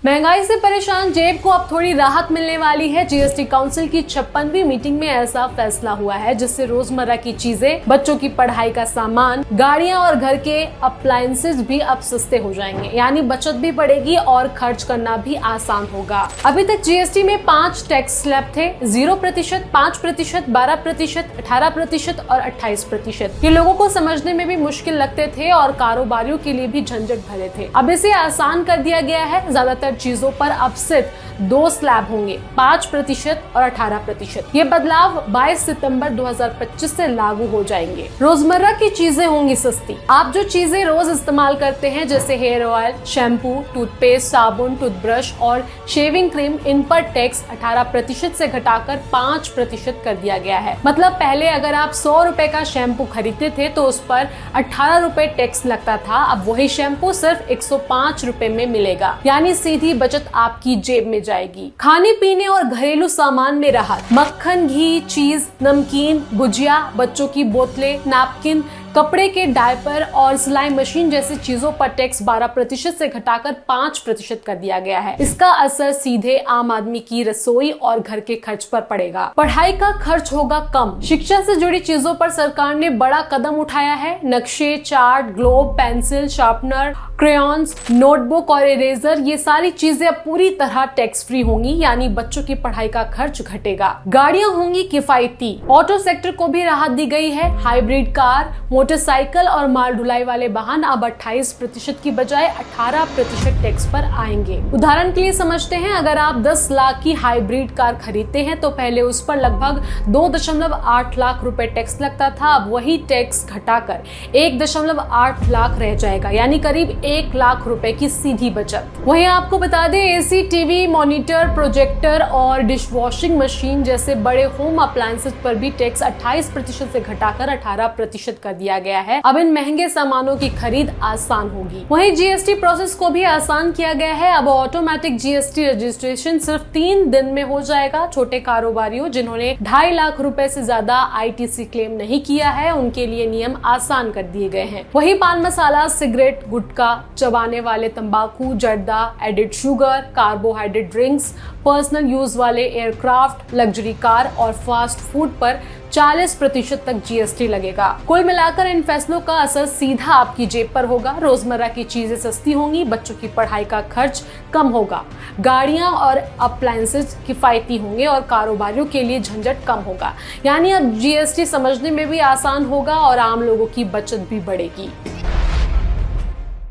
महंगाई से परेशान जेब को अब थोड़ी राहत मिलने वाली है। जीएसटी काउंसिल की 56वीं मीटिंग में ऐसा फैसला हुआ है जिससे रोजमर्रा की चीजें, बच्चों की पढ़ाई का सामान, गाड़ियां और घर के अप्लायंसेस भी अब सस्ते हो जाएंगे। यानी बचत भी बढ़ेगी और खर्च करना भी आसान होगा। अभी तक जीएसटी में 5 टैक्स स्लैब थे, 0%, 5%, 12%, 18% और 28%। ये लोगों को समझने में भी मुश्किल लगते थे और कारोबारियों के लिए भी झंझट भरे थे। अब इसे आसान कर दिया गया है। ज्यादातर चीजों पर अब सिर्फ 2 स्लैब होंगे, 5% और 18%। ये बदलाव 22 सितंबर 2025 से लागू हो जाएंगे। रोजमर्रा की चीजें होंगी सस्ती। आप जो चीजें रोज इस्तेमाल करते हैं जैसे हेयर ऑयल, शैम्पू, टूथपेस्ट, साबुन, टूथब्रश और शेविंग क्रीम, इन पर टैक्स 18% से घटाकर 5% कर दिया गया है। मतलब पहले अगर आप 100 रुपए का शैम्पू खरीदते थे तो उस पर 18 रुपए टैक्स लगता था। अब वही शैम्पू सिर्फ 105 रुपए में मिलेगा। यानी सीधी बचत आपकी जेब में जाएगी। खाने पीने और घरेलू सामान में राहत। मक्खन, घी, चीज, नमकीन, गुजिया, बच्चों की बोतलें, नैपकिन, कपड़े के डायपर और सिलाई मशीन जैसी चीजों पर टैक्स 12% से घटाकर 5% कर दिया गया है। इसका असर सीधे आम आदमी की रसोई और घर के खर्च पर पड़ेगा। पढ़ाई का खर्च होगा कम। शिक्षा से जुड़ी चीजों पर सरकार ने बड़ा कदम उठाया है। नक्शे, chart, globe, pencil, sharpener, crayons, notebook और इरेजर, ये सारी चीजें अब पूरी तरह टैक्स फ्री होंगी। यानी बच्चों की पढ़ाई का खर्च घटेगा। गाड़ियां होंगी किफायती। ऑटो सेक्टर को भी राहत दी गई है। हाइब्रिड कार, मोटरसाइकिल और माल ढुलाई वाले वाहन अब 28% की बजाय 18% टैक्स पर आएंगे। उदाहरण के लिए समझते हैं, अगर आप 10 लाख की हाइब्रिड कार खरीदते हैं तो पहले उस पर लगभग 2.8 लाख रुपए टैक्स लगता था। अब वही टैक्स घटाकर 1.8 लाख रह जाएगा। यानी करीब 1 लाख रुपए की सीधी बचत। वहीं आपको बता दें, एसी, टीवी, मॉनिटर, प्रोजेक्टर और डिश वॉशिंग मशीन जैसे बड़े होम अप्लायंसेस पर भी टैक्स 28% से घटाकर 18% कर दिया गया है। अब इन महंगे सामानों की खरीद आसान होगी। वहीं जीएसटी प्रोसेस को भी आसान किया गया है। अब ऑटोमेटिक जीएसटी रजिस्ट्रेशन सिर्फ 3 दिन में हो जाएगा। छोटे कारोबारियों जिन्होंने 2.5 लाख रुपए से ज्यादा आईटीसी क्लेम नहीं किया है, उनके लिए नियम आसान कर दिए गए हैं। वही पान मसाला, सिगरेट, गुटखा, चबाने वाले तंबाकू, जर्दा, added sugar, carbohydrate drinks, personal use वाले एयरक्राफ्ट, लग्जरी कार और फास्ट फूड पर 40% तक जीएसटी लगेगा। कुल मिलाकर इन फैसलों का असर सीधा आपकी जेब पर होगा। रोजमर्रा की चीजें सस्ती होंगी, बच्चों की पढ़ाई का खर्च कम होगा, गाड़ियां और अप्लायंसेस किफायती होंगे और कारोबारियों के लिए झंझट कम होगा। यानी अब जीएसटी समझने में भी आसान होगा और आम लोगों की बचत भी बढ़ेगी।